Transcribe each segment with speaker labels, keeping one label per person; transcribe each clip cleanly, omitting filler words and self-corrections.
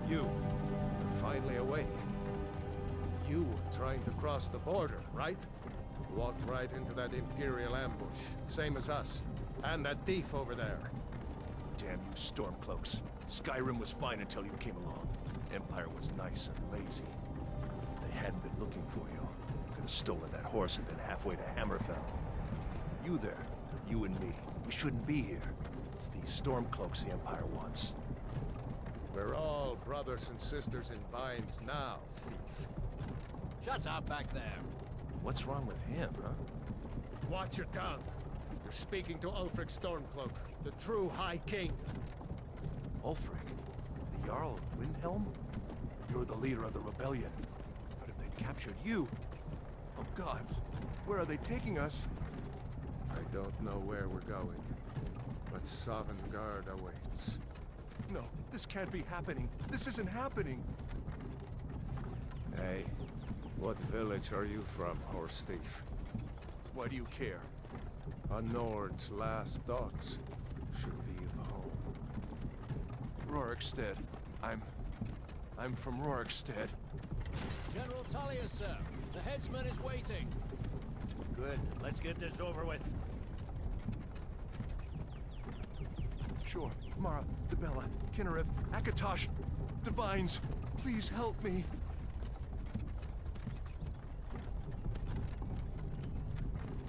Speaker 1: You're finally awake. You were trying to cross the border, right? Walked right into that Imperial ambush, same as us. And that thief over there.
Speaker 2: Damn you Stormcloaks. Skyrim was fine until you came along. Empire was nice and lazy. If they hadn't been looking for you, could have stolen that horse and been halfway to Hammerfell. You there, you and me, we shouldn't be here. It's these Stormcloaks the Empire wants.
Speaker 1: We're all brothers and sisters in binds now, thief.
Speaker 3: Shut up back there.
Speaker 2: What's wrong with him, huh?
Speaker 1: Watch your tongue. You're speaking to Ulfric Stormcloak, the true High King.
Speaker 2: Ulfric? The Jarl of Windhelm? You're the leader of the rebellion. But if they captured you... Oh gods, where are they taking us?
Speaker 1: I don't know where we're going, but Sovngarde awaits.
Speaker 2: No, this can't be happening. This isn't happening.
Speaker 1: Hey, what village are you from, horse thief?
Speaker 2: Why do you care?
Speaker 1: A Nord's last thoughts should be of home.
Speaker 2: Rorikstead. I'm from Rorikstead.
Speaker 3: General Tullius, sir. The headsman is waiting.
Speaker 4: Good. Let's get this over with.
Speaker 2: Sure. Mara, Dibella, Kinnereth, Akatosh, Divines, please help me.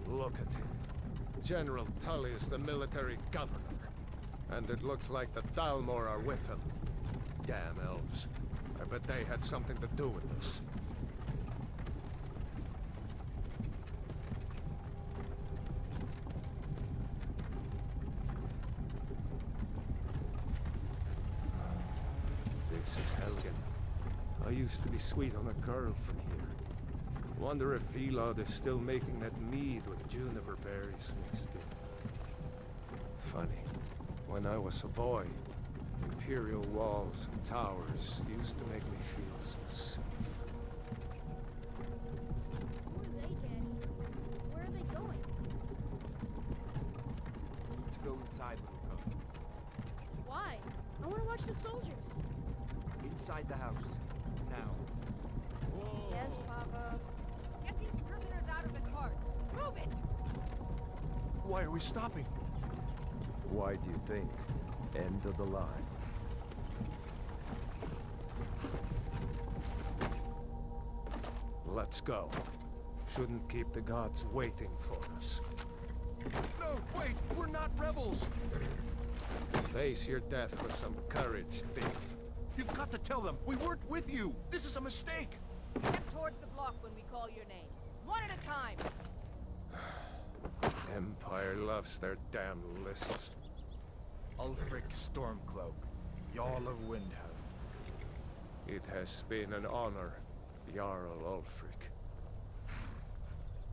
Speaker 1: Look at him. General Tullius, the military governor. And it looks like the Thalmor are with him. Damn elves. I bet they had something to do with this. This is Helgen. I used to be sweet on a girl from here. Wonder if Vilod is still making that mead with juniper berries mixed in. Funny. When I was a boy, Imperial walls and towers used to make me feel so safe.
Speaker 5: Who are they, Danny? Where are they going?
Speaker 6: We need to go inside, little cub.
Speaker 5: Why? I want to watch the soldiers.
Speaker 6: Inside the house. Now.
Speaker 5: Yes, Papa.
Speaker 7: Get these prisoners out of the carts. Move it!
Speaker 2: Why are we stopping?
Speaker 1: Why do you think? End of the line. Let's go. Shouldn't keep the gods waiting for us.
Speaker 2: No, wait! We're not rebels!
Speaker 1: Face your death with some courage, thief.
Speaker 2: You've got to tell them, we weren't with you! This is a mistake!
Speaker 7: Step towards the block when we call your name. One at a time.
Speaker 1: Empire loves their damn lists.
Speaker 6: Ulfric Stormcloak, Jarl of Windhelm.
Speaker 1: It has been an honor, Jarl Ulfric.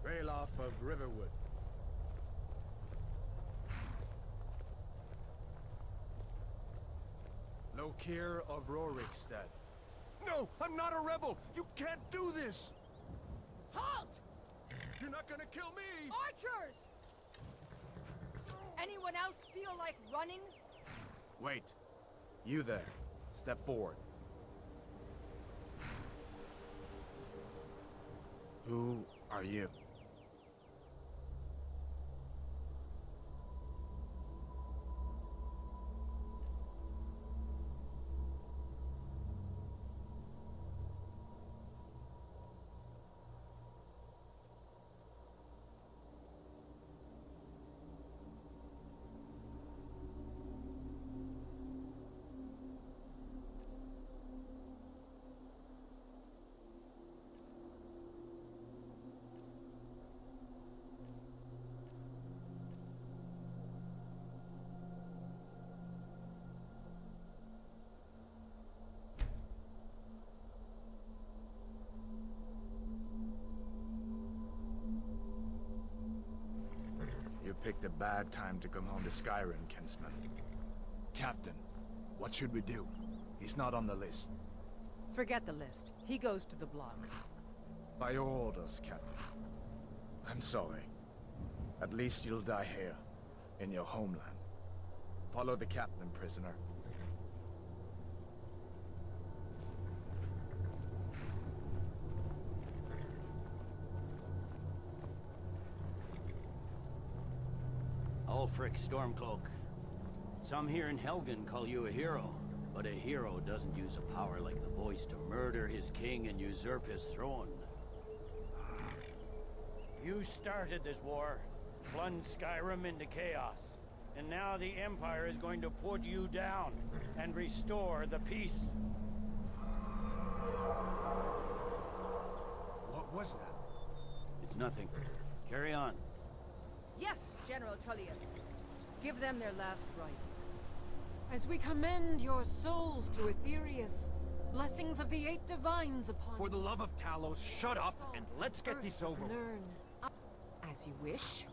Speaker 6: Ralof of Riverwood. Lokir of Rorikstead.
Speaker 2: No, I'm not a rebel! You can't do this!
Speaker 7: Halt!
Speaker 2: You're not gonna kill me!
Speaker 7: Archers! Anyone else feel like running?
Speaker 6: Wait. You there. Step forward. Who are you? You picked a bad time to come home to Skyrim, kinsman. Captain, what should we do? He's not on the list.
Speaker 7: Forget the list. He goes to the block.
Speaker 6: By your orders, Captain. I'm sorry. At least you'll die here, in your homeland. Follow the captain, prisoner.
Speaker 4: Ulfric Stormcloak. Some here in Helgen call you a hero, but a hero doesn't use a power like the voice to murder his king and usurp his throne. You started this war, plunged Skyrim into chaos, and now the Empire is going to put you down and restore the peace.
Speaker 6: What was that?
Speaker 4: It's nothing. Carry on.
Speaker 7: Yes, General Tullius. Give them their last rites.
Speaker 8: As we commend your souls to Aetherius, blessings of the 8 divines upon
Speaker 9: For the love of Talos, shut up and let's get this over with.
Speaker 8: Learn. As you wish.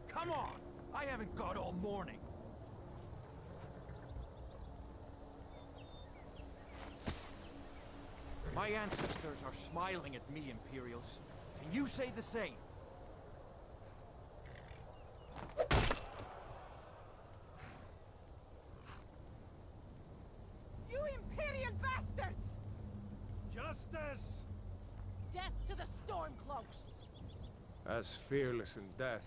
Speaker 9: Come on! I haven't got all morning. My ancestors are smiling at me, Imperials. Can you say the same?
Speaker 7: You Imperial bastards!
Speaker 2: Justice!
Speaker 7: Death to the Stormcloaks!
Speaker 1: As fearless in death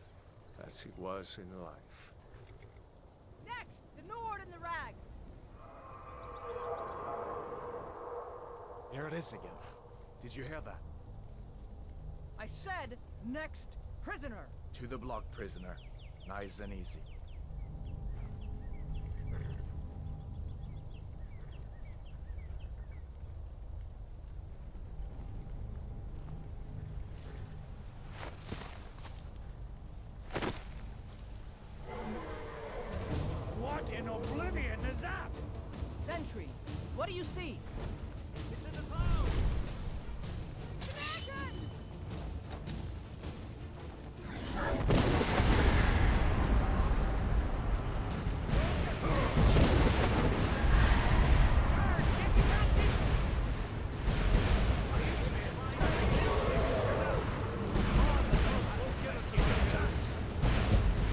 Speaker 1: as he was in life.
Speaker 7: Next, the Nord and the Rags.
Speaker 6: Here it is again. Did you hear that?
Speaker 7: I said, next prisoner.
Speaker 6: To the block, prisoner. Nice and easy.
Speaker 4: What in oblivion is that?
Speaker 7: Sentries, what do you see?
Speaker 4: It's in the clouds!
Speaker 7: Imagine!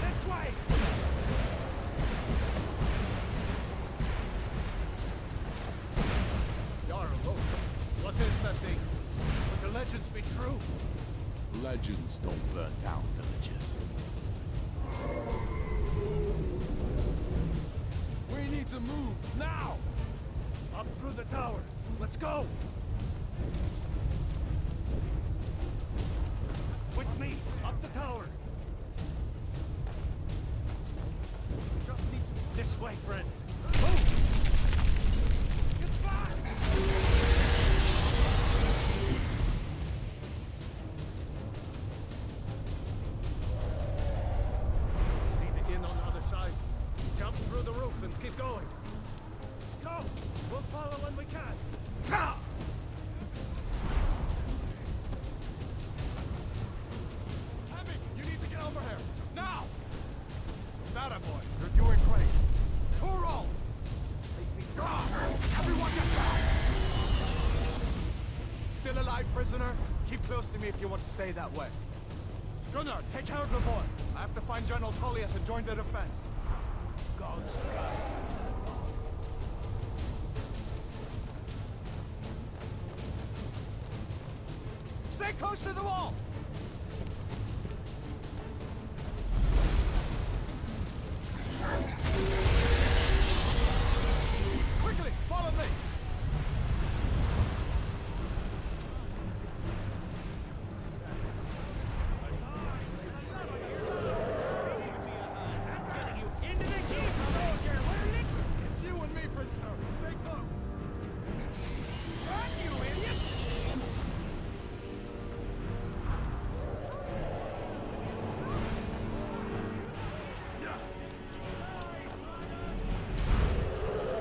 Speaker 4: This way!
Speaker 1: Jarl, what is that thing? Would the legends be true?
Speaker 10: Legends don't burn down villages.
Speaker 1: We need to move, now!
Speaker 2: Up through the tower. Let's go! With me, up the tower. We just need to... This way, friends. Move! Get back!
Speaker 1: See the inn on the other side? Jump through the roof and keep going.
Speaker 2: Go! We'll follow when we can.
Speaker 6: Tammy, you need to get over here. Now! That a boy. You're doing great. Turo! Everyone get down! Still alive, prisoner? Keep close to me if you want to stay that way. Gunnar, take care of the boy. I have to find General Tullius and join the defense.
Speaker 4: God's God.
Speaker 6: Stay close to the wall! Quickly, follow me! It's you and me, prisoner. Stay close. Run, you idiot!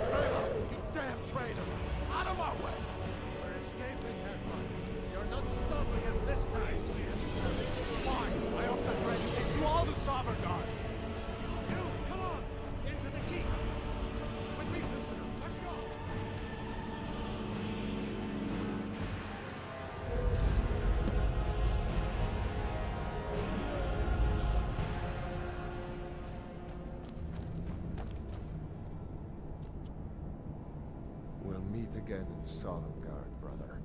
Speaker 6: Traitor! You damn traitor! Out of my way!
Speaker 1: We're escaping, Hermann. You're not stopping us this time.
Speaker 6: Fine. I hope that Brady takes you all to Sovereign.
Speaker 2: You, come on! Into the keep!
Speaker 6: With me, prisoner. Let's go!
Speaker 1: We'll meet again in Sovngarde, brother.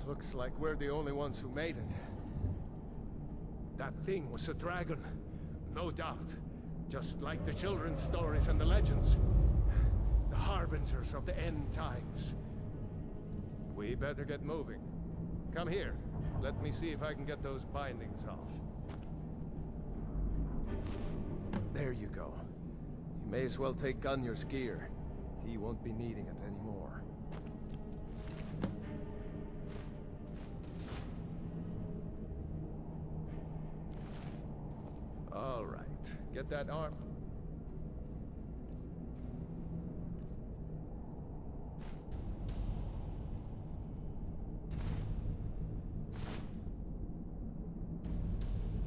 Speaker 1: Looks like we're the only ones who made it. That thing was a dragon. No doubt. Just like the children's stories and the legends. The harbingers of the end times. We better get moving. Come here. Let me see if I can get those bindings off. There you go. You may as well take Gunjar's gear. He won't be needing it anymore. All right. Get that arm.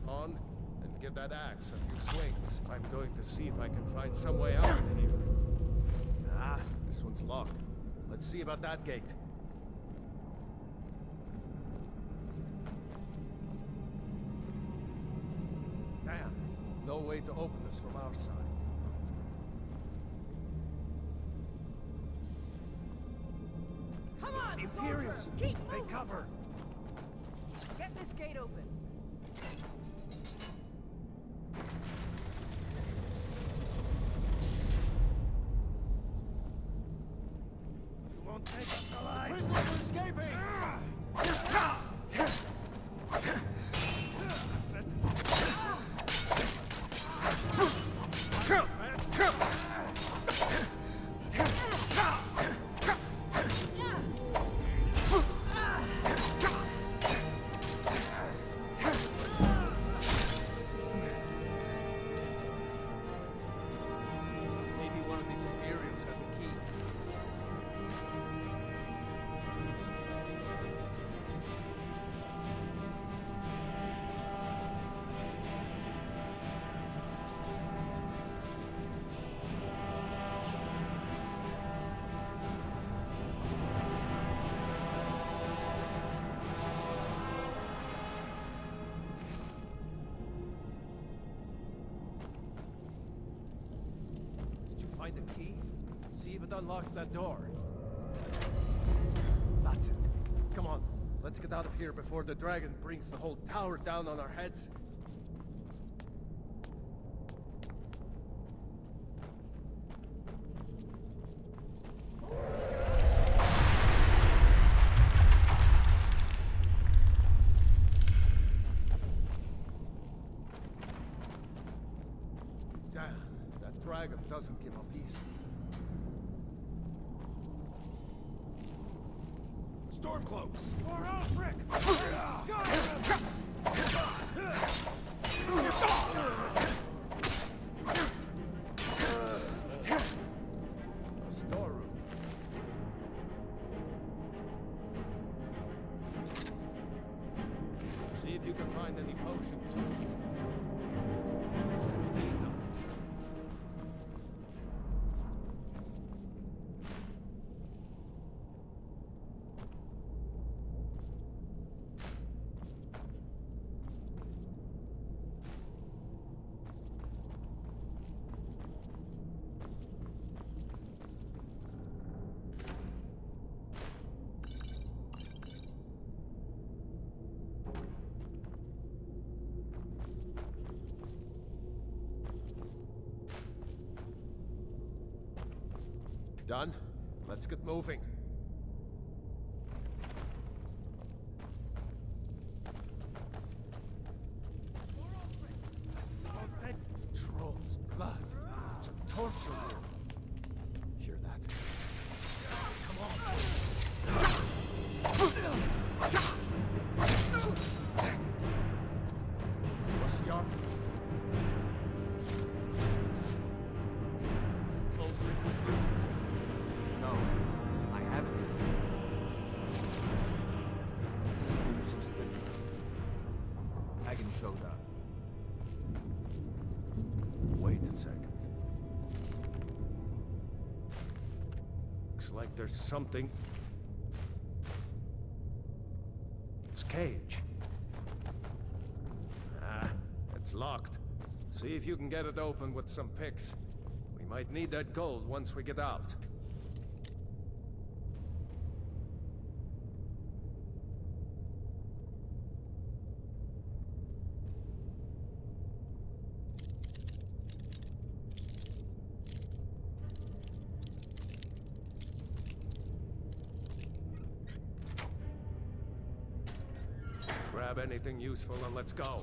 Speaker 1: On, and give that axe a few swings. I'm going to see if I can find some way out of here. Ah, this one's locked. Let's see about that gate. Damn, no way to open this from our side.
Speaker 7: Come on,
Speaker 2: The Imperials!
Speaker 7: soldiers! Keep
Speaker 2: Take
Speaker 7: moving!
Speaker 2: cover!
Speaker 7: Get this gate open.
Speaker 2: You won't take us alive!
Speaker 9: Prisoners are escaping!
Speaker 1: Maybe one of these Imperials had the key. Did you find the key? See if it unlocks that door. That's it. Come on, let's get out of here before the dragon brings the whole tower down on our heads. Damn, that dragon doesn't give up easy.
Speaker 2: Stormcloaks!
Speaker 9: For Alfric!
Speaker 1: A storeroom. See if you can find any potions. Need them. Done? Let's get moving. That troll's blood. It's a torture room. Hear that? Come on. What's the arm? Close it quickly.
Speaker 9: No, I haven't. Hagen showed up.
Speaker 1: Wait a second. Looks like there's something. It's cage. Ah, it's locked. See if you can get it open with some picks. We might need that gold once we get out. grab anything useful and let's go.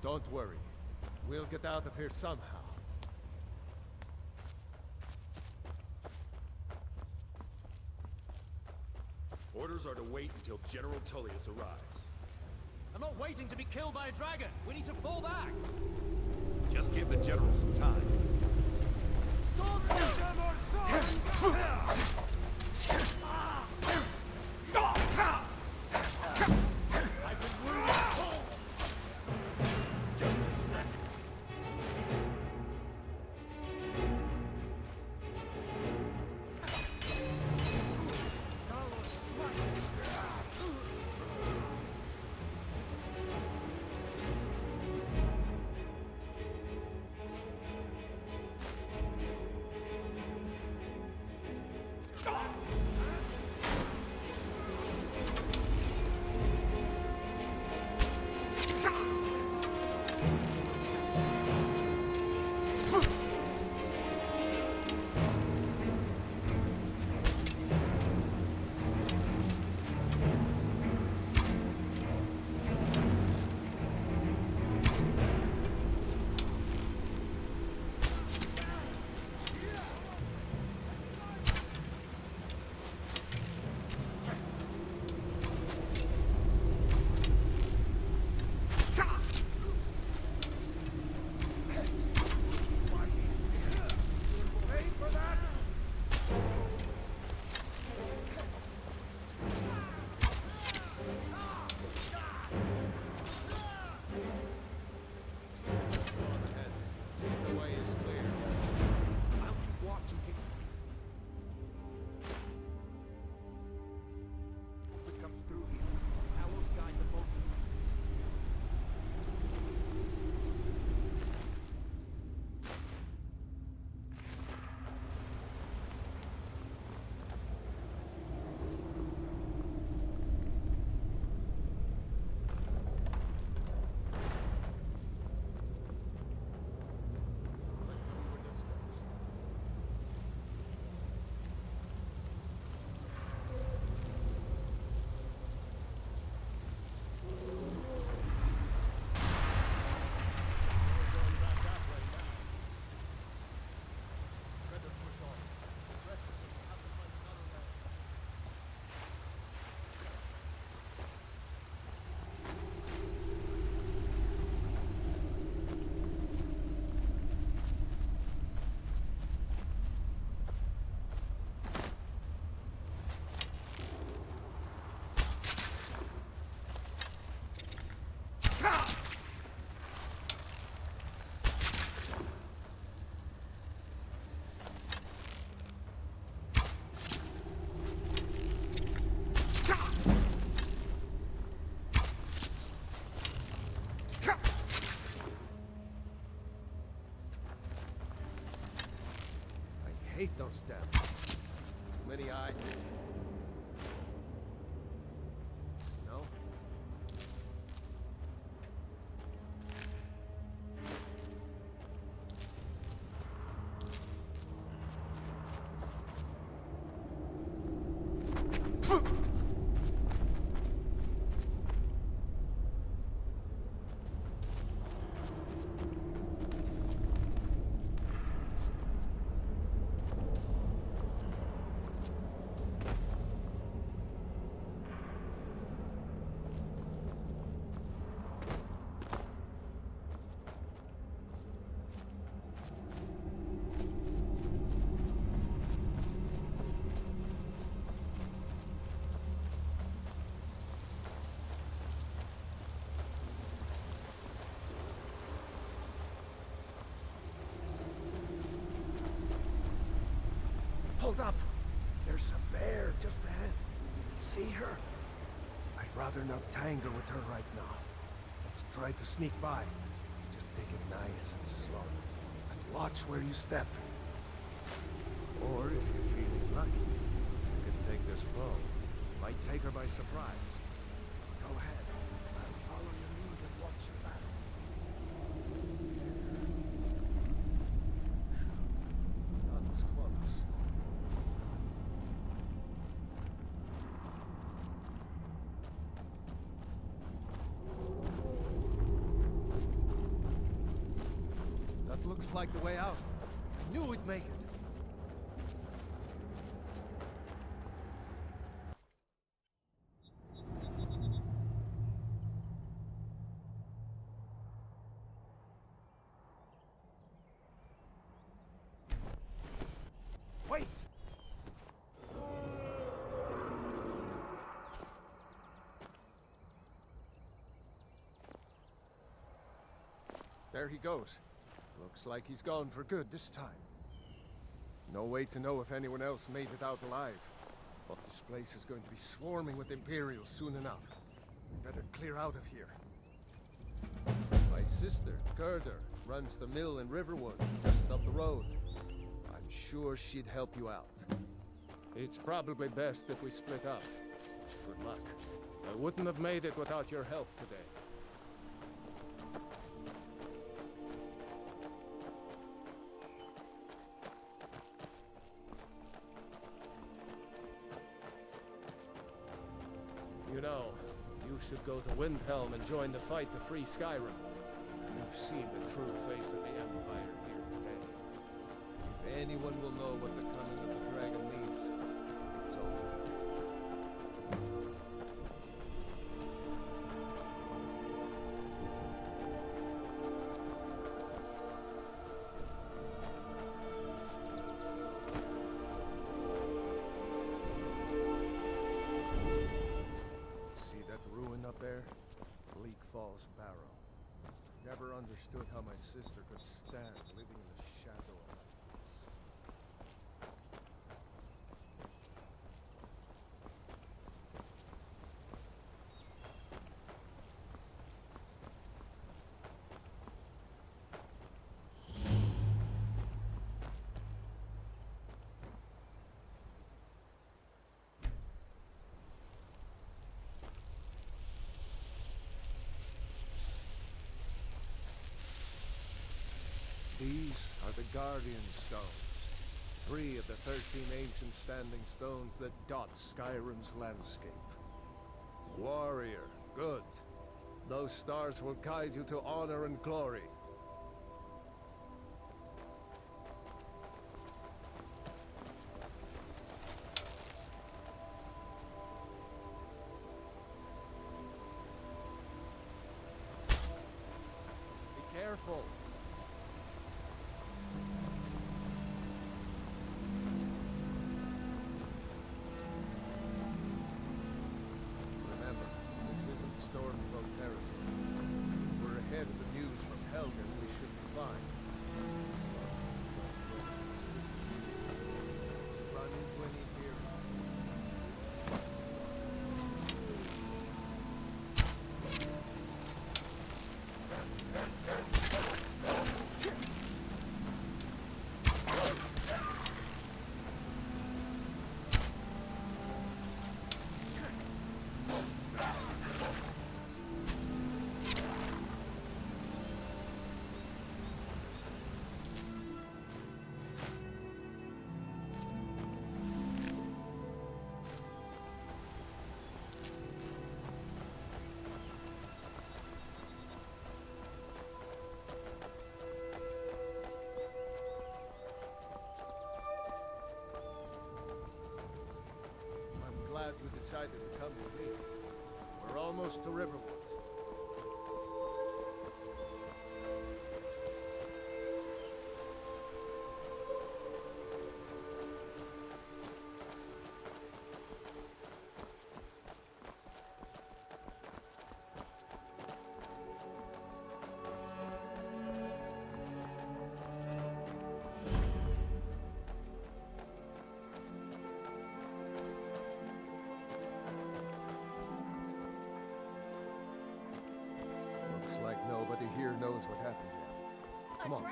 Speaker 1: Don't worry. We'll get out of here somehow.
Speaker 11: Orders are to wait until General Tullius arrives.
Speaker 9: I'm not waiting to be killed by a dragon. We need to fall back.
Speaker 11: Just give the General some time.
Speaker 1: hate those devils. Too many eyes. No? Hold up! There's a bear just ahead. See her? I'd rather not tangle with her right now. Let's try to sneak by. Just take it nice and slow. And watch where you step. Or if you're feeling lucky, you can take this bow. Might take her by surprise. Go ahead. I'll follow your lead and watch your back. It's there. That was close. That looks like the way out. I knew we'd make it. Wait! There he goes. Looks like he's gone for good this time. No way to know if anyone else made it out alive. But this place is going to be swarming with Imperials soon enough. We better clear out of here. My sister, Gerda, runs the mill in Riverwood, just up the road. I'm sure she'd help you out. It's probably best if we split up. Good luck. I wouldn't have made it without your help today. You know, you should go to Windhelm and join the fight to free Skyrim. You've seen the true face of the Empire here today. If anyone will know what the coming of the dragon means, it's over. See that ruin up there? Bleak Falls Barrow. Never understood how my sister could stand living in the shadow of that place. These are the Guardian Stones. 3 of the 13 ancient standing stones that dot Skyrim's landscape. Warrior, good. Those stars will guide you to honor and glory. Be careful. Stormcloak territory. We're ahead of the news from Hell decided to come with me. We're almost to Riverwood. Like nobody here knows what happened yet. Come on.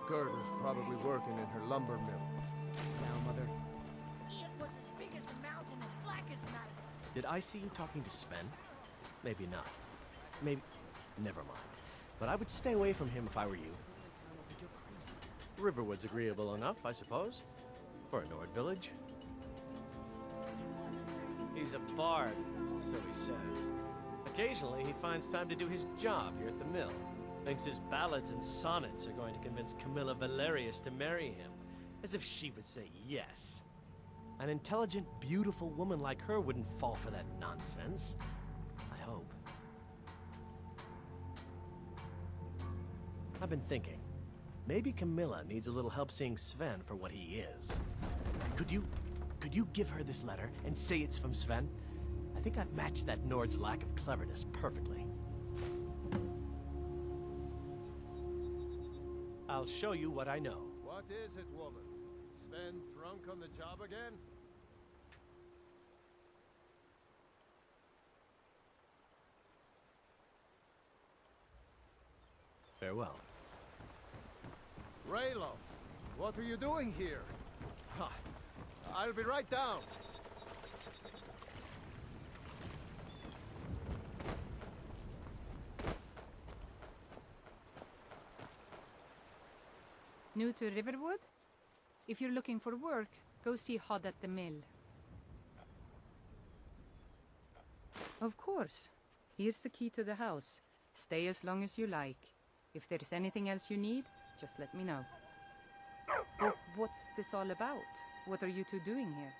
Speaker 1: Gerda's probably working in her lumber mill.
Speaker 12: Now, Mother,
Speaker 5: It was as big as the mountain and black as night.
Speaker 12: did I see you talking to Sven? Maybe not. Maybe... Never mind. But I would stay away from him if I were you. Riverwood's agreeable enough, I suppose. For a Nord village. He's a bard, so he says. Occasionally, he finds time to do his job here at the mill. Thinks his ballads and sonnets are going to convince Camilla Valerius to marry him. As if she would say yes. An intelligent, beautiful woman like her wouldn't fall for that nonsense. I hope. I've been thinking. Maybe Camilla needs a little help seeing Sven for what he is. Could you give her this letter and say it's from Sven? I think I've matched that Nord's lack of cleverness perfectly. I'll show you what I know.
Speaker 1: What is it, woman? Sven drunk on the job again?
Speaker 12: Farewell.
Speaker 1: Rayloff, what are you doing here? Ha, I'll be right down.
Speaker 13: New to Riverwood? If you're looking for work, go see Hod at the mill. Of course. Here's the key to the house. Stay as long as you like. If there's anything else you need, just let me know. But what's this all about? What are you two doing here?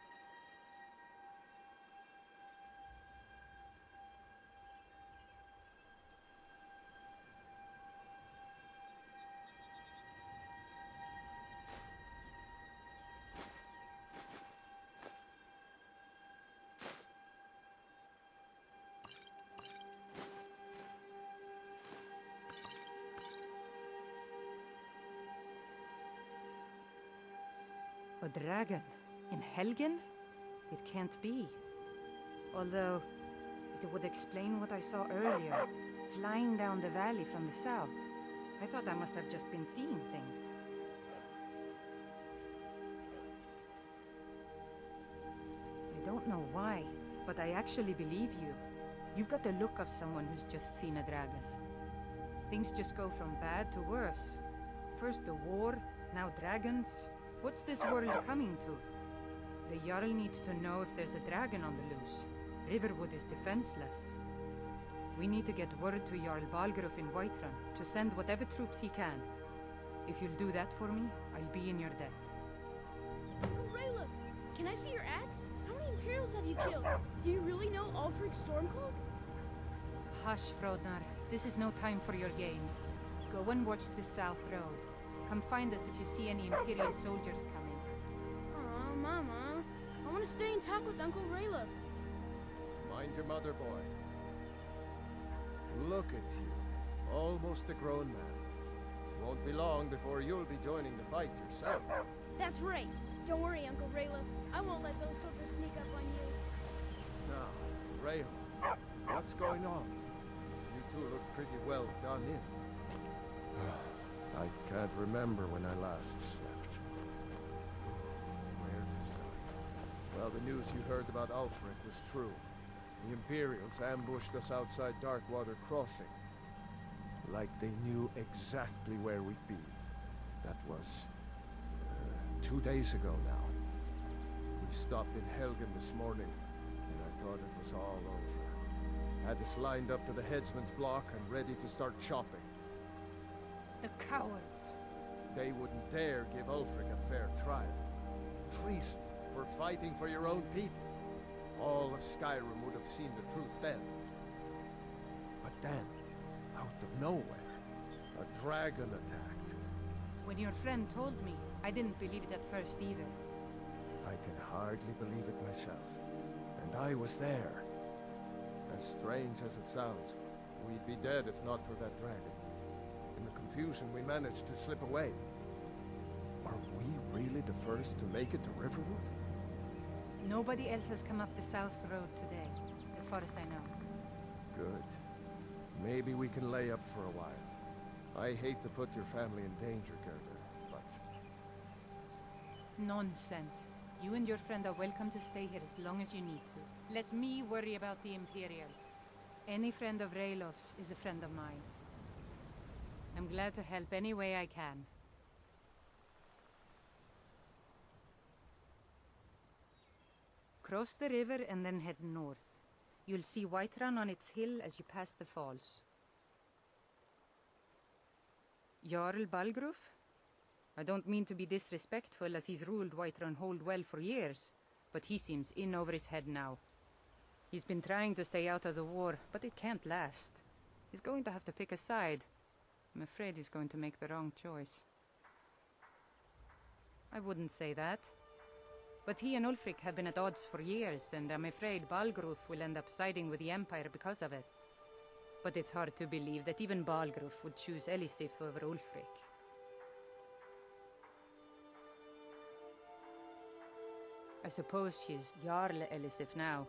Speaker 13: A dragon? In Helgen? It can't be. Although, it would explain what I saw earlier, flying down the valley from the south. I thought I must have just been seeing things. I don't know why, but I actually believe you. You've got the look of someone who's just seen a dragon. Things just go from bad to worse. First the war, now dragons. What's this world coming to? The Jarl needs to know if there's a dragon on the loose. Riverwood is defenseless. We need to get word to Jarl Balgruuf in Whiterun to send whatever troops he can. If you'll do that for me, I'll be in your debt.
Speaker 5: Rayloff, can I see your axe? How many Imperials have you killed? Do you really know Ulfric Stormcloak?
Speaker 13: Hush, Frodnar. This is no time for your games. Go and watch the South Road. Come find us if you see any Imperial soldiers coming.
Speaker 5: Aw, Mama. I want to stay and talk with Uncle Rayloff.
Speaker 1: Mind your mother, boy. Look at you. Almost a grown man. Won't be long before you'll be joining the fight yourself.
Speaker 5: That's right. Don't worry, Uncle Rayloff. I won't let those soldiers sneak up on you.
Speaker 1: Now, Rayloff, what's going on? You two look pretty well done in. I can't remember when I last slept. Where to start? Well, the news you heard about Ulfric was true. The Imperials ambushed us outside Darkwater Crossing. Like they knew exactly where we'd be. That was... 2 days ago now. We stopped in Helgen this morning, and I thought it was all over. Had us lined up to the headsman's block and ready to start chopping.
Speaker 13: The cowards.
Speaker 1: They wouldn't dare give Ulfric a fair trial. Treason for fighting for your own people. all of Skyrim would have seen the truth then. But then, out of nowhere, a dragon attacked.
Speaker 13: When your friend told me, I didn't believe it at first either.
Speaker 1: I can hardly believe it myself. And I was there. As strange as it sounds, we'd be dead if not for that dragon. In the confusion, we managed to slip away. Are we really the first to make it to Riverwood?
Speaker 13: Nobody else has come up the south road today, as far as I know.
Speaker 1: Good. Maybe we can lay up for a while. I hate to put your family in danger, Gerda, but...
Speaker 13: Nonsense. You and your friend are welcome to stay here as long as you need to. Let me worry about the Imperials. Any friend of Raylov's is a friend of mine. I'm glad to help any way I can. Cross the river and then head north. You'll see Whiterun on its hill as you pass the falls. Jarl Balgruf? I don't mean to be disrespectful, as he's ruled Whiterun Hold well for years, but he seems in over his head now. He's been trying to stay out of the war, but it can't last. He's going to have to pick a side. I'm afraid he's going to make the wrong choice. I wouldn't say that. But he and Ulfric have been at odds for years, and I'm afraid Balgruf will end up siding with the Empire because of it. But it's hard to believe that even Balgruf would choose Elisif over Ulfric. I suppose she's Jarl Elisif now.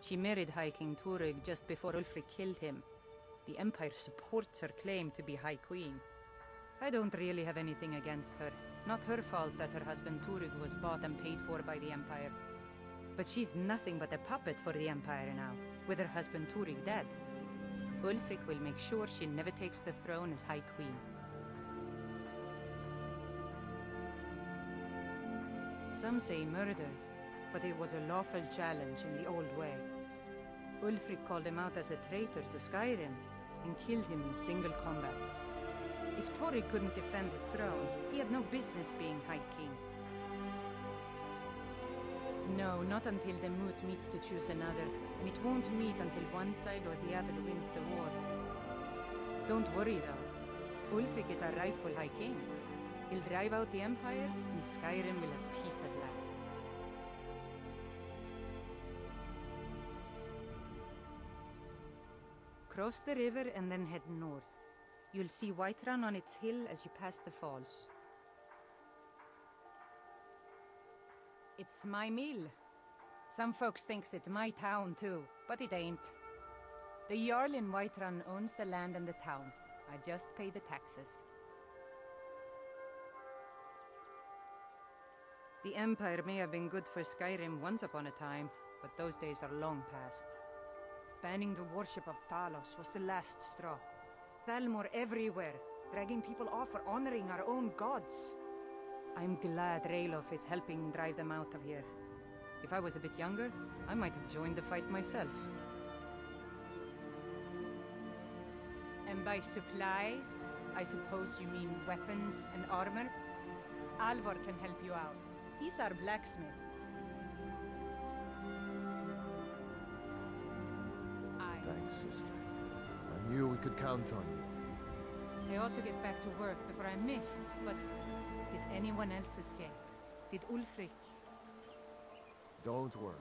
Speaker 13: She married High King Turig just before Ulfric killed him. The Empire supports her claim to be High Queen. I don't really have anything against her. Not her fault that her husband Turig was bought and paid for by the Empire. But she's nothing but a puppet for the Empire now, with her husband Turig dead. Ulfric will make sure she never takes the throne as High Queen. Some say murdered, but it was a lawful challenge in the old way. Ulfric called him out as a traitor to Skyrim and killed him in single combat. If Turig couldn't defend his throne, he had no business being High King. No, not until the moot meets to choose another, and it won't meet until one side or the other wins the war. Don't worry though, Ulfric is our rightful High King. He'll drive out the Empire, and Skyrim will have peace at last. Cross the river and then head north. You'll see Whiterun on its hill as you pass the falls. It's my mill. Some folks thinks it's my town too, but it ain't. The Jarl in Whiterun owns the land and the town. I just pay the taxes. The Empire may have been good for Skyrim once upon a time, but those days are long past. Banning the worship of Talos was the last straw. Thalmor everywhere, dragging people off for honoring our own gods. I'm glad Ralof is helping drive them out of here. If I was a bit younger, I might have joined the fight myself. And by supplies, I suppose you mean weapons and armor? Alvor can help you out. He's our blacksmith.
Speaker 1: Thanks, sister. I knew we could count on you.
Speaker 13: I ought to get back to work before I missed, but did anyone else escape? Did Ulfric?
Speaker 1: Don't worry.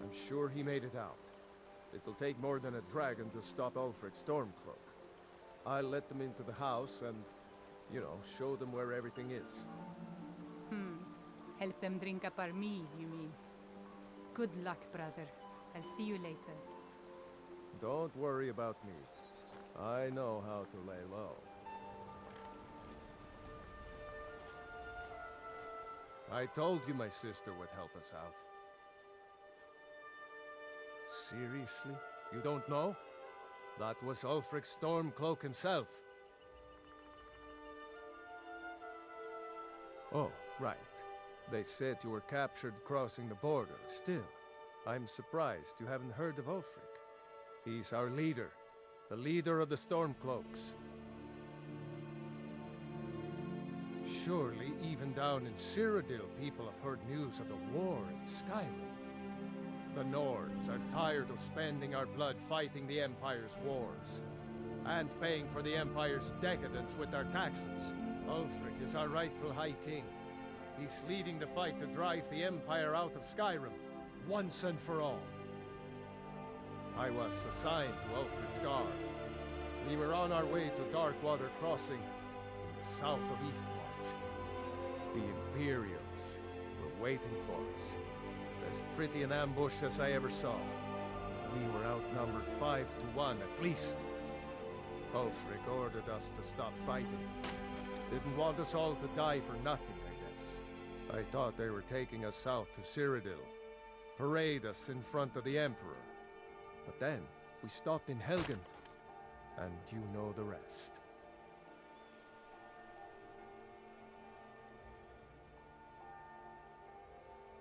Speaker 1: I'm sure he made it out. It'll take more than a dragon to stop Ulfric's Stormcloak. I'll let them into the house and, you know, show them where everything is.
Speaker 13: Help them drink up our mead, you mean? Good luck, brother. I'll see you later.
Speaker 1: Don't worry about me. I know how to lay low. I told you my sister would help us out. Seriously? You don't know? That was Ulfric's Stormcloak himself. Oh, right. They said you were captured crossing the border. Still, I'm surprised you haven't heard of Ulfric. He's our leader. The leader of the Stormcloaks. Surely, even down in Cyrodiil, people have heard news of the war in Skyrim. The Nords are tired of spending our blood fighting the Empire's wars, and paying for the Empire's decadence with our taxes. Ulfric is our rightful High King. He's leading the fight to drive the Empire out of Skyrim, once and for all. I was assigned to Ulfric's guard. We were on our way to Darkwater Crossing, in the south of Eastmarch. The Imperials were waiting for us. As pretty an ambush as I ever saw. We were outnumbered 5 to 1 at least. Ulfric ordered us to stop fighting. Didn't want us all to die for nothing, I guess. I thought they were taking us south to Cyrodiil. Parade us in front of the Emperor. But then, we stopped in Helgen. And you know the rest.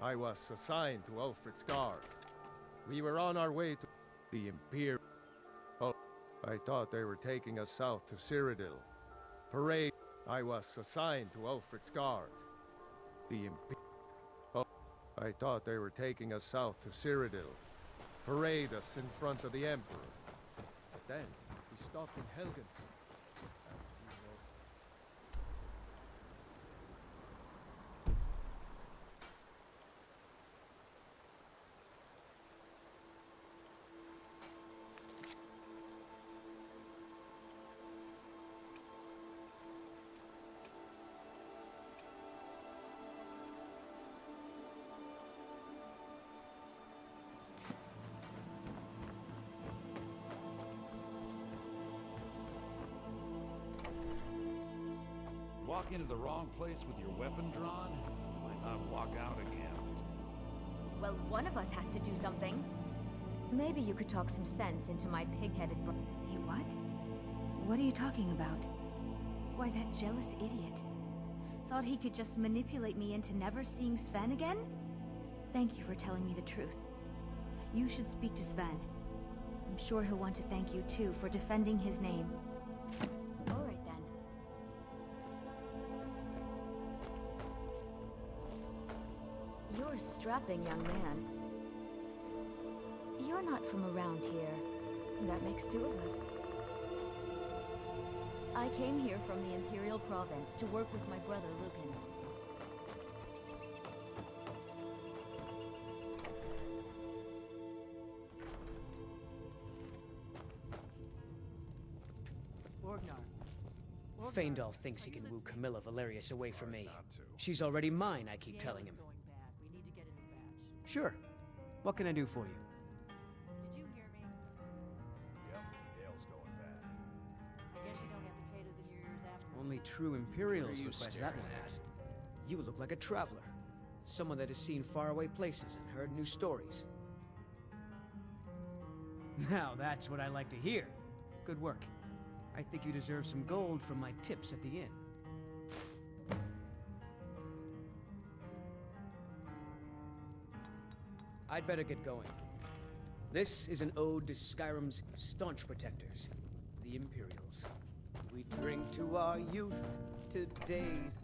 Speaker 1: I was assigned to Ulfric's guard. We were on our way to the Imperial. Oh, I thought they were taking us south to Cyrodiil. Parade. I was assigned to Ulfric's guard. The Imperial. Oh, I thought they were taking us south to Cyrodiil. Parade us in front of the Emperor. But then, we stopped in Helgen.
Speaker 14: Walk into the wrong place with your weapon drawn, you might not walk out again.
Speaker 15: Well, one of us has to do something. Maybe you could talk some sense into my pig-headed You what? What are you talking about? Why, that jealous idiot. Thought he could just manipulate me into never seeing Sven again? Thank you for telling me the truth. You should speak to Sven. I'm sure he'll want to thank you too for defending his name. Alright then. You're a strapping young man. You're not from around here. That makes two of us. I came here from the Imperial Province to work with my brother Lucan.
Speaker 16: Feindal thinks he can woo Camilla Valerius away from me. She's already mine, I keep telling him. Sure. What can I do for you?
Speaker 13: Did you hear me?
Speaker 2: Yep, ale's going bad.
Speaker 13: I guess you don't have potatoes in your ears after.
Speaker 16: Only true Imperials
Speaker 10: you
Speaker 16: request that
Speaker 10: staring
Speaker 16: one.
Speaker 10: at?
Speaker 16: You look like a traveler. Someone that has seen faraway places and heard new stories. Now that's what I like to hear. Good work. I think you deserve some gold from my tips at the inn. I'd better get going. This is an ode to Skyrim's staunch protectors, the Imperials. We drink to our youth, today's...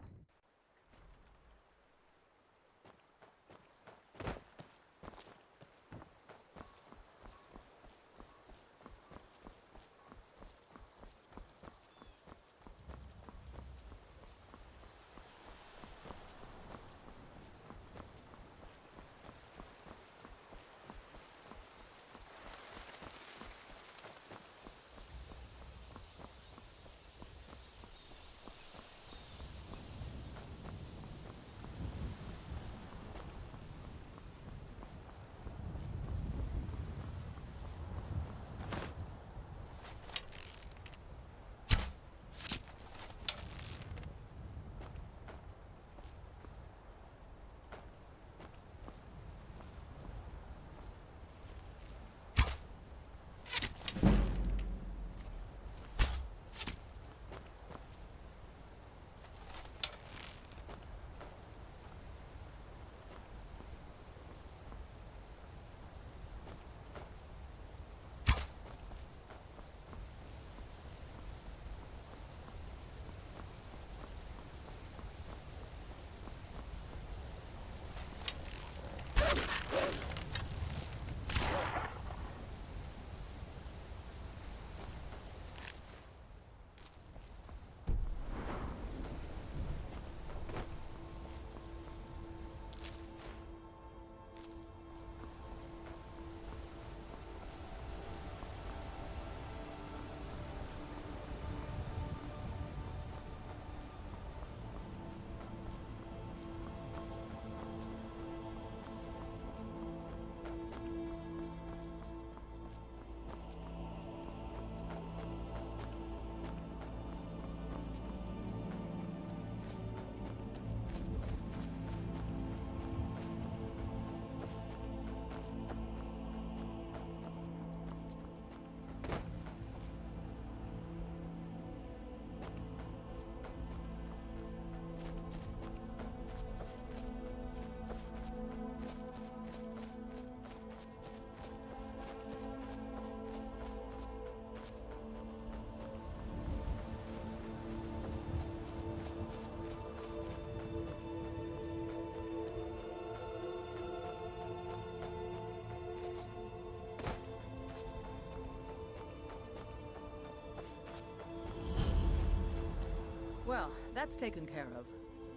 Speaker 7: That's taken care of.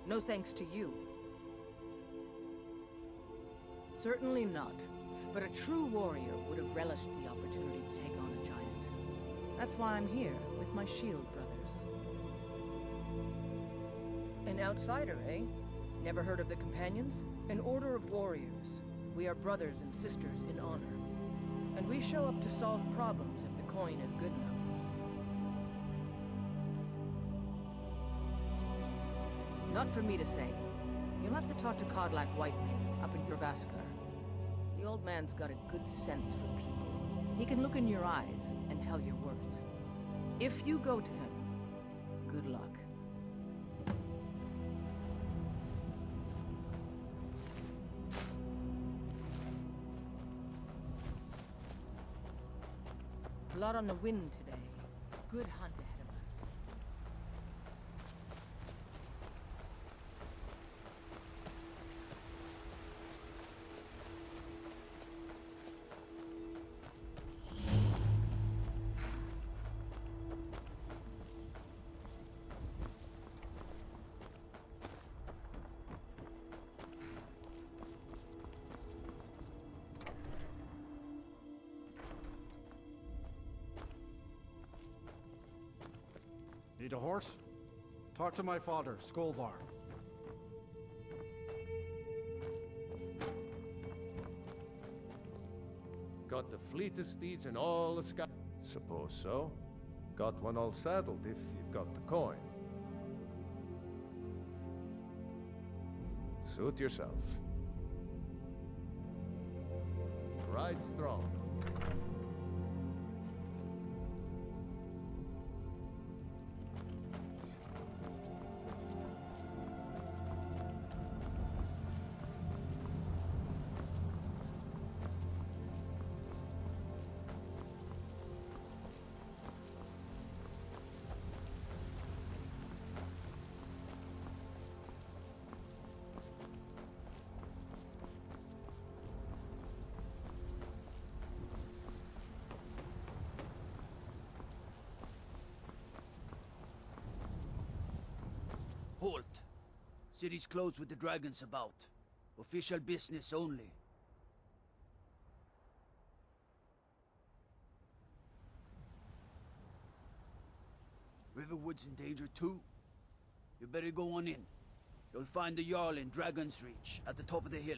Speaker 7: No thanks to you. Certainly not. But a true warrior would have relished the opportunity to take on a giant. That's why I'm here, with my shield brothers. An outsider, eh? Never heard of the Companions? An order of warriors. We are brothers and sisters in honor. And we show up to solve problems if the coin is good enough. Not for me to say. You'll have to talk to Kodlak Whitemane up in Jorvaskar. The old man's got a good sense for people. He can look in your eyes and tell your worth. If you go to him, good luck. A lot on the wind today. Good hunt ahead of us.
Speaker 17: Need a horse? Talk to my father, Skolvar.
Speaker 1: Got the fleetest steeds in all the sky. Suppose so. Got one all saddled if you've got the coin. Suit yourself. Ride strong.
Speaker 18: Halt. City's closed with the dragons about. Official business only. Riverwood's in danger too. You better go on in. You'll find the Jarl in Dragon's Reach, at the top of the hill.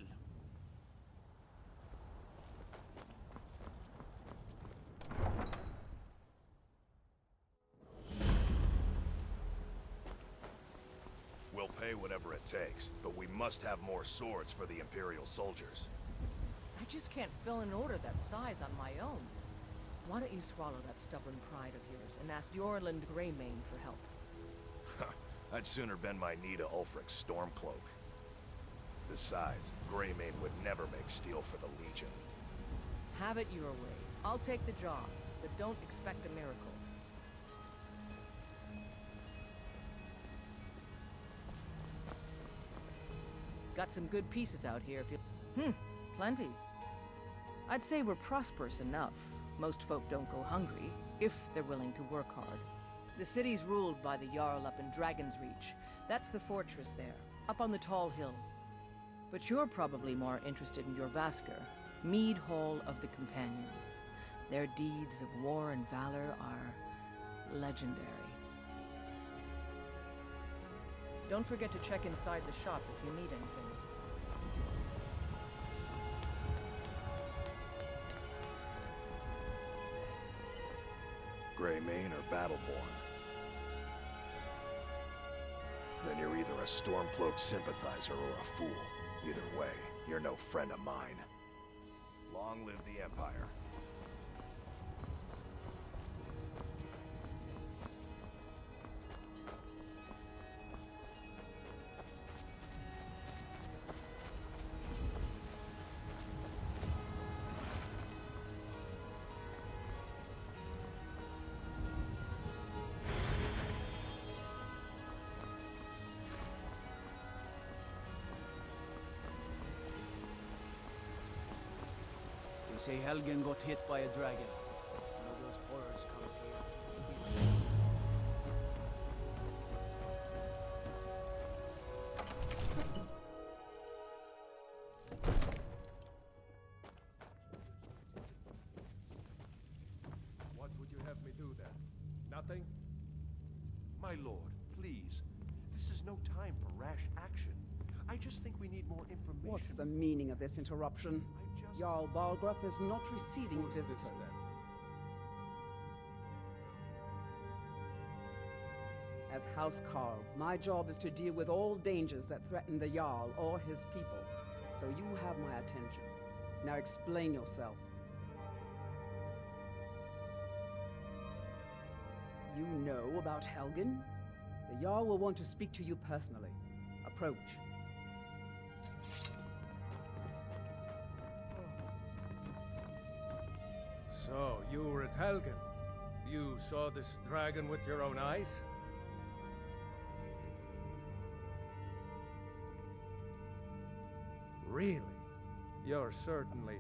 Speaker 2: We'll pay whatever it takes, but we must have more swords for the Imperial soldiers.
Speaker 7: I just can't fill an order that size on my own. Why don't you swallow that stubborn pride of yours and ask Yorland Greymane for help?
Speaker 2: I'd sooner bend my knee to Ulfric's Stormcloak. Besides, Greymane would never make steel for the Legion.
Speaker 7: Have it your way. I'll take the job, but don't expect a miracle. Got some good pieces out here if you... plenty. I'd say we're prosperous enough. Most folk don't go hungry, if they're willing to work hard. The city's ruled by the Jarl up in Dragon's Reach. That's the fortress there, up on the tall hill. But you're probably more interested in Jorvaskar, Mead Hall of the Companions. Their deeds of war and valor are legendary. Don't forget to check inside the shop if you need anything.
Speaker 2: Greymane or Battleborn? Then you're either a Stormcloak sympathizer or a fool. Either way, you're no friend of mine. Long live the Empire.
Speaker 18: They say Helgen got hit by a dragon. One of those horrors comes here.
Speaker 2: My lord, please. This is no time for rash action. I just think we need more information.
Speaker 19: What's the meaning of this interruption? Jarl Balgrup is not receiving
Speaker 1: Who's this,
Speaker 19: visitors.
Speaker 1: then?
Speaker 19: As House Carl, my job is to deal with all dangers that threaten the Jarl or his people. So you have my attention. Now explain yourself. You know about Helgen? The Jarl will want to speak to you personally. Approach.
Speaker 1: So, you were at Helgen. You saw this dragon with your own eyes? Really? You're certainly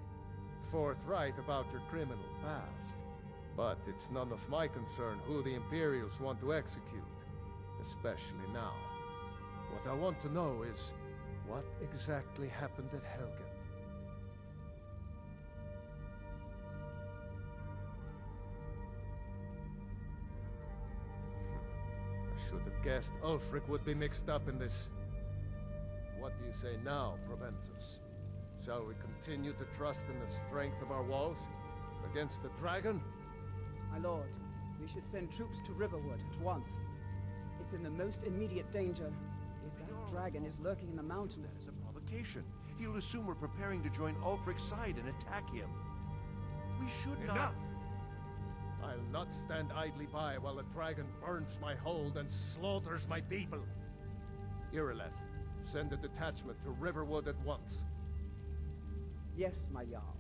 Speaker 1: forthright about your criminal past. But it's none of my concern who the Imperials want to execute, especially now. What I want to know is, what exactly happened at Helgen? I should have guessed Ulfric would be mixed up in this. What do you say now, Proventus? Shall we continue to trust in the strength of our walls against the dragon?
Speaker 19: My lord, we should send troops to Riverwood at once. It's in the most immediate danger. If that dragon is lurking in the mountains...
Speaker 2: That is a provocation. He'll assume we're preparing to join Ulfric's side and attack him. We should not...
Speaker 1: Enough! I'll not stand idly by while the dragon burns my hold and slaughters my people. Irileth, send a detachment to Riverwood at once.
Speaker 19: Yes, my Jarl.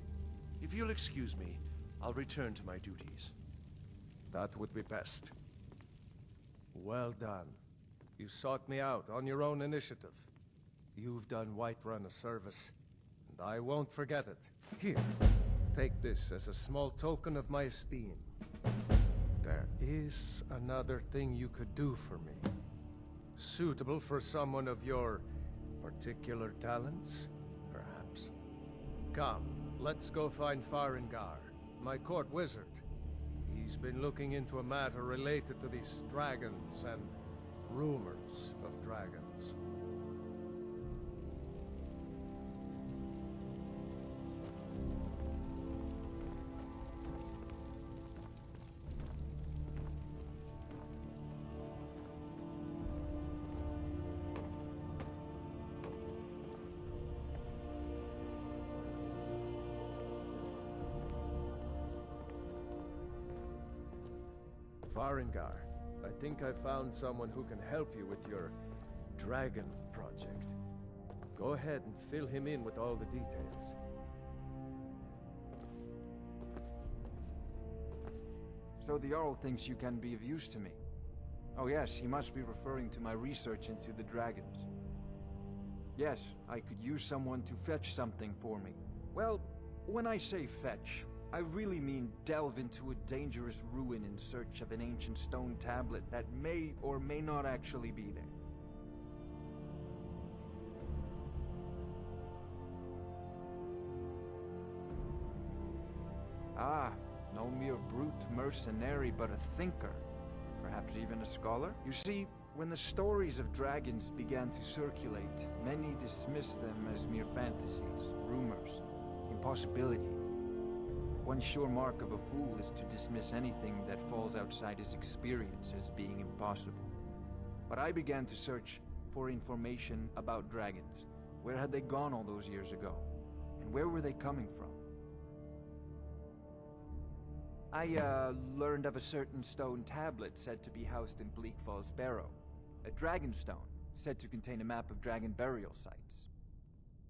Speaker 2: If you'll excuse me, I'll return to my duties.
Speaker 1: That would be best. Well done. You sought me out on your own initiative. You've done Whiterun a service, and I won't forget it. Here, take this as a small token of my esteem. There is another thing you could do for me. Suitable for someone of your particular talents, perhaps. Come, let's go find Farengar, my court wizard. He's been looking into a matter related to these dragons and rumors of dragons. Farengar, I think I found someone who can help you with your dragon project. Go ahead and fill him in with all the details.
Speaker 20: So the Jarl thinks you can be of use to me. Oh yes, he must be referring to my research into the dragons. Yes, I could use someone to fetch something for me. Well, when I say fetch, I really mean delve into a dangerous ruin in search of an ancient stone tablet that may or may not actually be there. Ah, no mere brute mercenary, but a thinker. Perhaps even a scholar? You see, when the stories of dragons began to circulate, many dismissed them as mere fantasies, rumors, impossibilities. One sure mark of a fool is to dismiss anything that falls outside his experience as being impossible. But I began to search for information about dragons. Where had they gone all those years ago? And where were they coming from? I learned of a certain stone tablet said to be housed in Bleak Falls Barrow. A dragon stone, said to contain a map of dragon burial sites.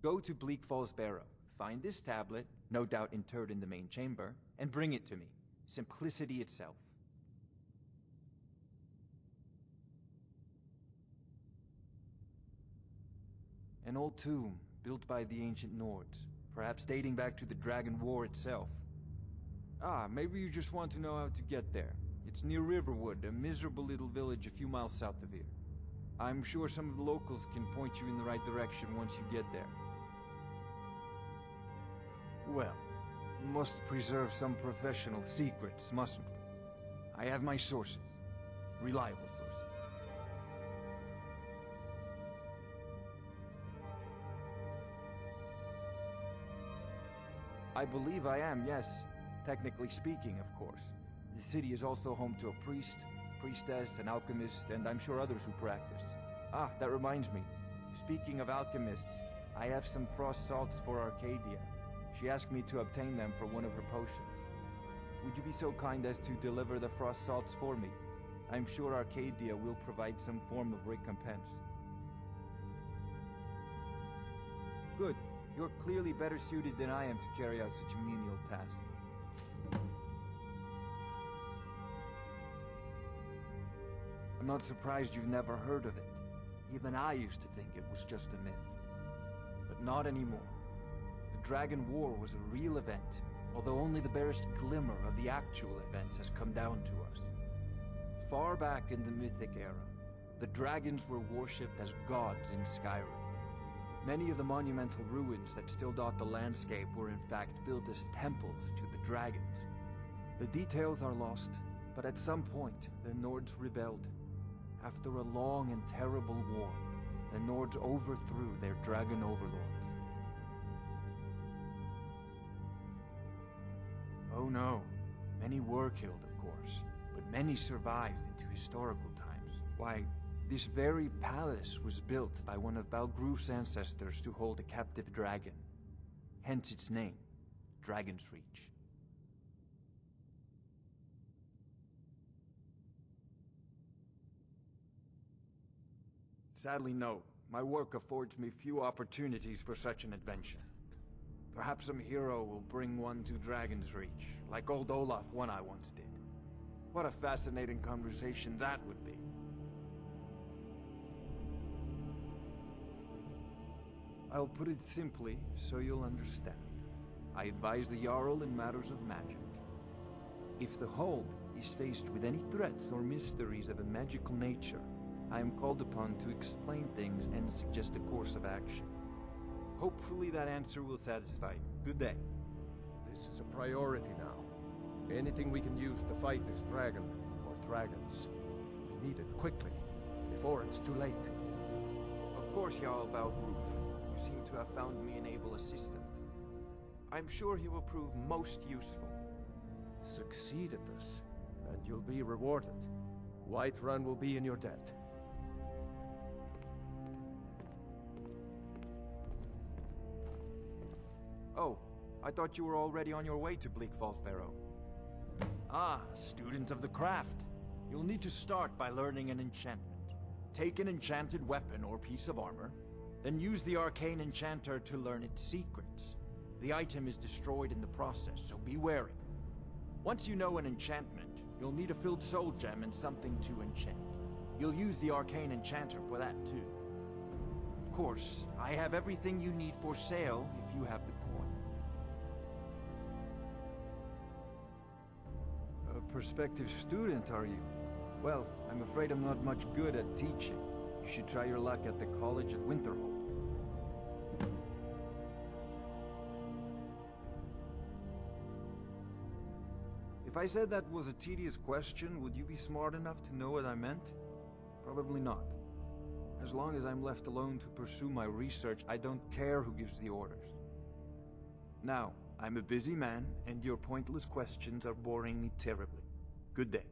Speaker 20: Go to Bleak Falls Barrow, find this tablet, no doubt interred in the main chamber, and bring it to me. Simplicity itself. An old tomb, built by the ancient Nords, perhaps dating back to the Dragon War itself. Ah, maybe you just want to know how to get there. It's near Riverwood, a miserable little village a few miles south of here. I'm sure some of the locals can point you in the right direction once you get there. Well, must preserve some professional secrets, mustn't we? I have my sources. Reliable sources. I believe I am, yes. Technically speaking, of course. The city is also home to a priest, priestess, an alchemist, and I'm sure others who practice. Ah, that reminds me. Speaking of alchemists, I have some frost salts for Arcadia. She asked me to obtain them for one of her potions. Would you be so kind as to deliver the frost salts for me? I'm sure Arcadia will provide some form of recompense. Good. You're clearly better suited than I am to carry out such a menial task. I'm not surprised you've never heard of it. Even I used to think it was just a myth. But not anymore. The Dragon War was a real event, although only the barest glimmer of the actual events has come down to us. Far back in the Mythic era, the dragons were worshipped as gods in Skyrim. Many of the monumental ruins that still dot the landscape were in fact built as temples to the dragons. The details are lost, but at some point, the Nords rebelled. After a long and terrible war, the Nords overthrew their dragon overlords. Oh no, many were killed, of course, but many survived into historical times. Why, this very palace was built by one of Balgruf's ancestors to hold a captive dragon. Hence its name, Dragon's Reach. Sadly, no. My work affords me few opportunities for such an adventure. Perhaps some hero will bring one to Dragon's Reach, like old Olaf one I once did. What a fascinating conversation that would be. I'll put it simply so you'll understand. I advise the Jarl in matters of magic. If the Hold is faced with any threats or mysteries of a magical nature, I am called upon to explain things and suggest a course of action. Hopefully that answer will satisfy you. Good day.
Speaker 1: This is a priority now. Anything we can use to fight this dragon, or dragons. We need it quickly, before it's too late.
Speaker 20: Of course, Jarl Balgruf. You seem to have found me an able assistant. I'm sure he will prove most useful.
Speaker 1: Succeed at this, and you'll be rewarded. Whiterun will be in your debt.
Speaker 20: Oh, I thought you were already on your way to Bleak Falls Barrow. Ah, student of the craft. You'll need to start by learning an enchantment. Take an enchanted weapon or piece of armor, then use the arcane enchanter to learn its secrets. The item is destroyed in the process, so be wary. Once you know an enchantment, you'll need a filled soul gem and something to enchant. You'll use the arcane enchanter for that too. Of course, I have everything you need for sale if you have the coin.
Speaker 1: A prospective student, are you? Well, I'm afraid I'm not much good at teaching. You should try your luck at the College of Winterhold. If I said that was a tedious question, would you be smart enough to know what I meant? Probably not. As long as I'm left alone to pursue my research, I don't care who gives the orders. Now, I'm a busy man, and your pointless questions are boring me terribly. Good day.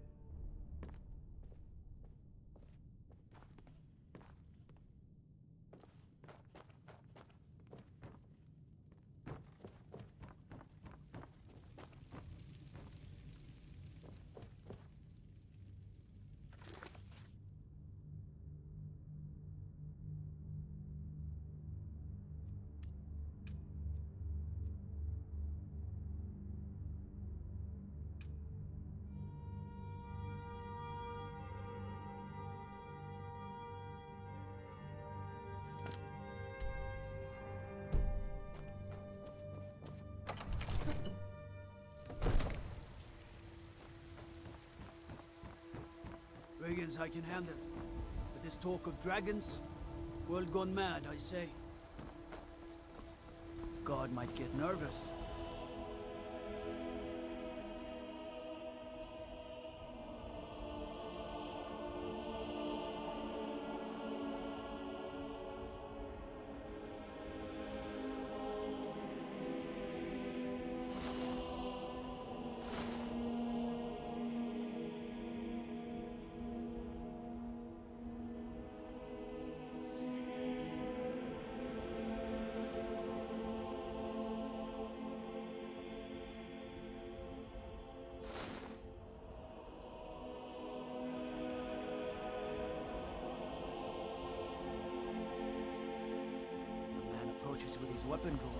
Speaker 18: Dragons I can handle. But this talk of dragons, world gone mad, I say. God might get nervous. weapon drawer.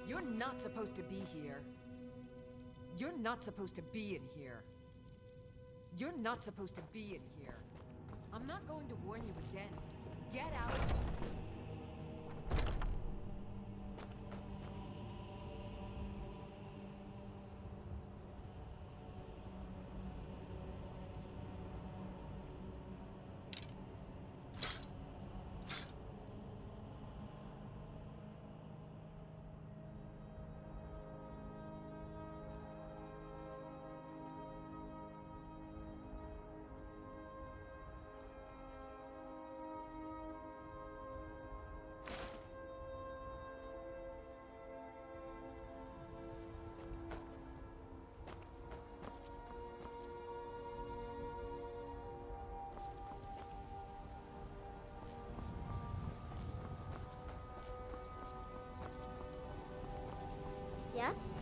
Speaker 8: You're not supposed to be here. You're not supposed to be in here. You're not supposed to be in here. I'm not going to warn you again. Get out.
Speaker 5: Yes?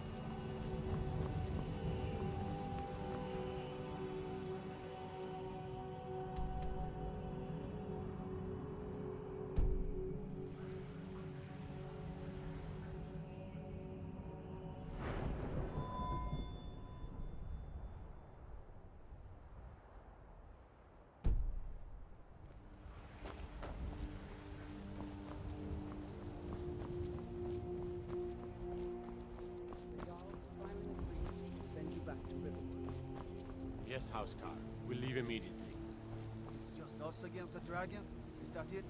Speaker 11: Yes, Housecar. We'll leave immediately.
Speaker 18: It's just us against the dragon? Is that it?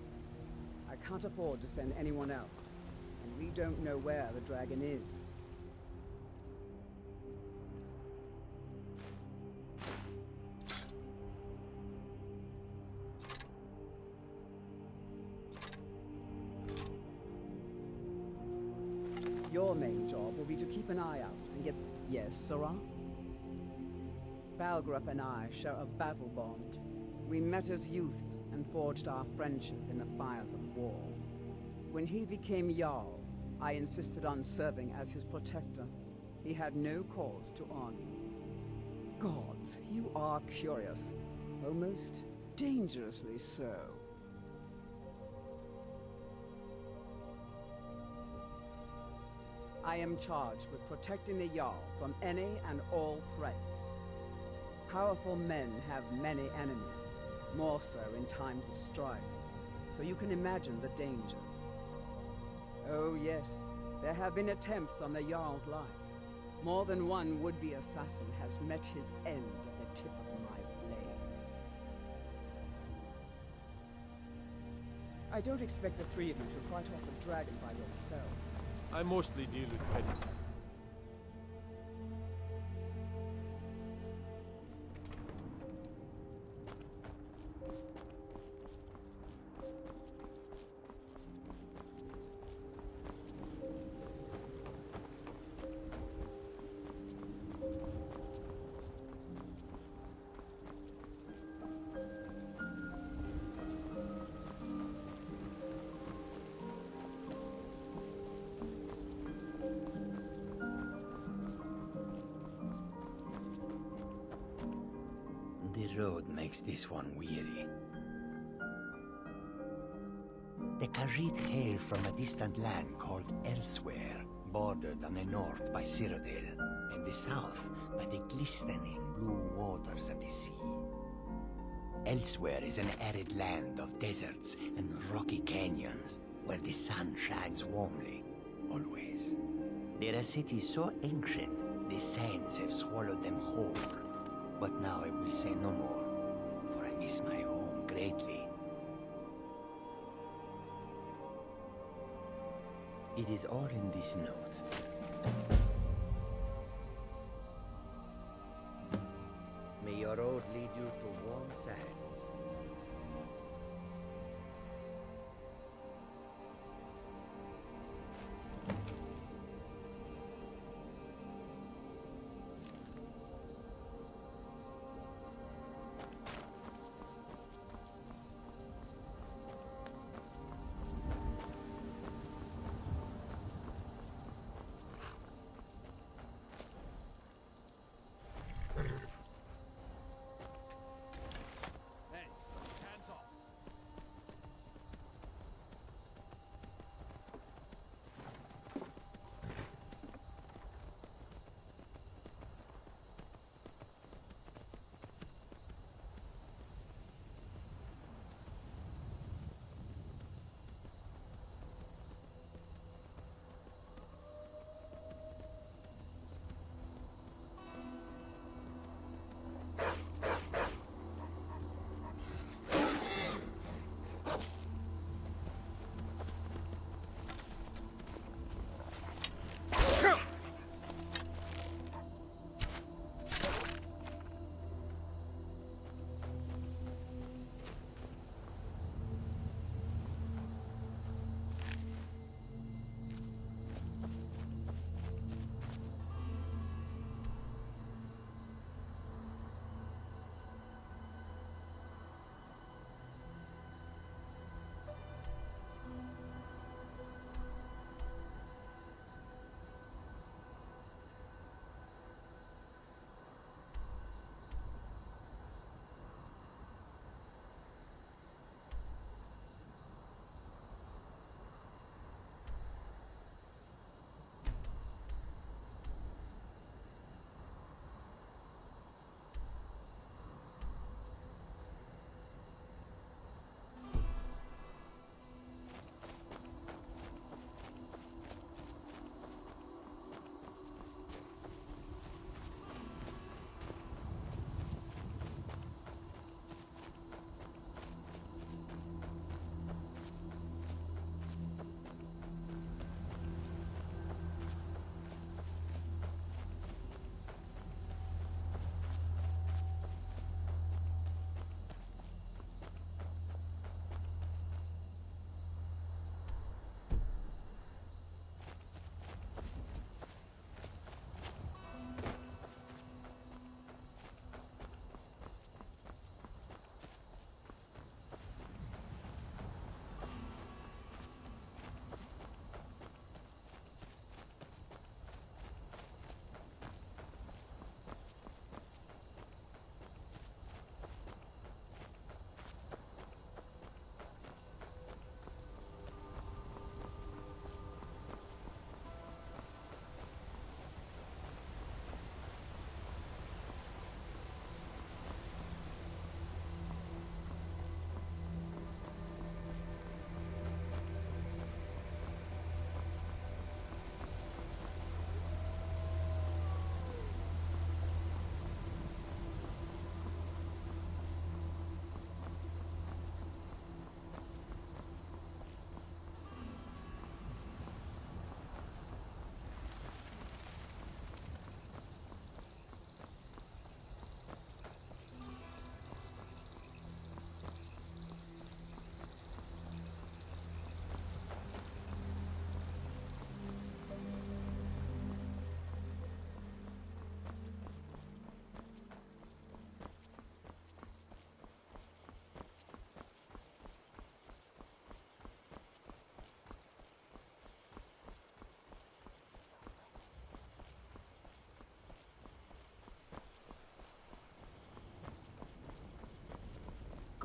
Speaker 19: I can't afford to send anyone else, and we don't know where the dragon is. Your main job will be to keep an eye out and get... Yes, Sarah? Balgrup and I share a battle bond. We met as youth and forged our friendship in the fires of war. When he became Jarl, I insisted on serving as his protector. He had no cause to argue. Gods, you are curious. Almost dangerously so. I am charged with protecting the Jarl from any and all threats. Powerful men have many enemies, more so in times of strife, so you can imagine the dangers. Oh yes, there have been attempts on the Jarl's life. More than one would-be assassin has met his end at the tip of my blade. I don't expect the three of you to fight off the dragon by yourselves.
Speaker 11: I mostly deal with petty.
Speaker 21: The road makes this one weary. The Khajiit hail from a distant land called Elsewhere, bordered on the north by Cyrodiil, and the south by the glistening blue waters of the sea. Elsewhere is an arid land of deserts and rocky canyons, where the sun shines warmly, always. They're a city so ancient, the sands have swallowed them whole. But now I will say no more, for I miss my home greatly. It is all in this note. May your road lead you to warm sands.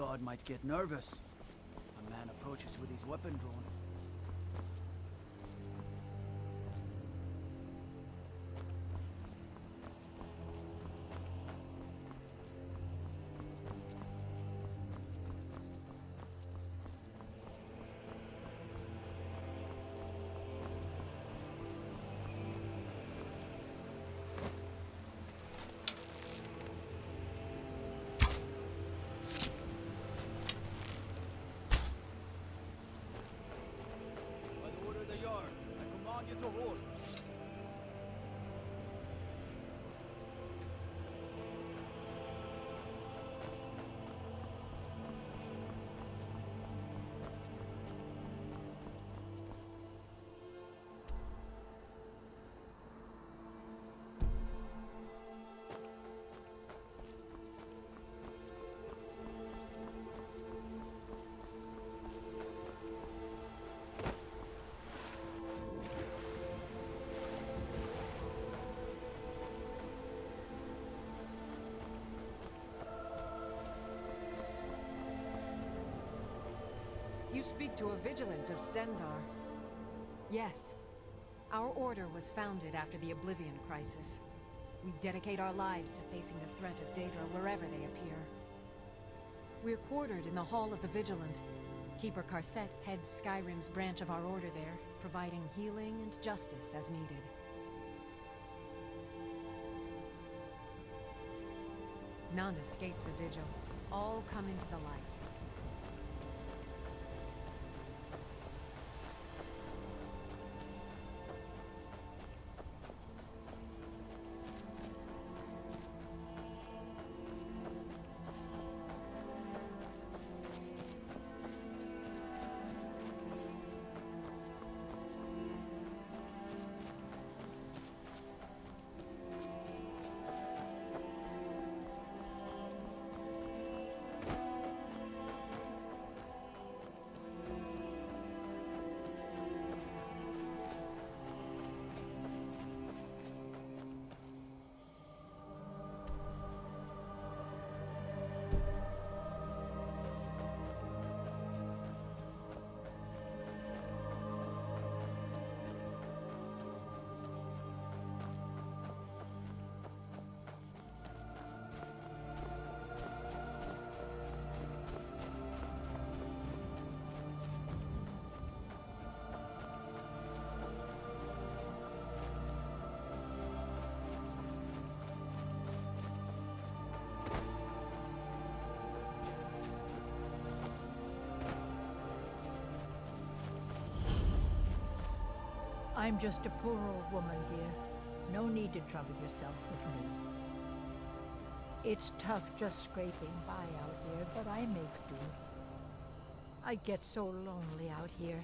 Speaker 18: God might get nervous. A man approaches with his weapon drawn.
Speaker 8: speak to a vigilant of Stendar. Yes. Our order was founded after the Oblivion Crisis. We dedicate our lives to facing the threat of Daedra wherever they appear. We're quartered in the Hall of the Vigilant. Keeper Carset heads Skyrim's branch of our order there, providing healing and justice as needed. None escape the vigil. All come into the light.
Speaker 3: I'm just a poor old woman, dear. No need to trouble yourself with me. It's tough just scraping by out here, but I make do. I get so lonely out here.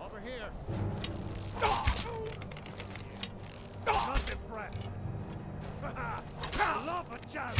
Speaker 4: Over here. Not impressed. Love a challenge.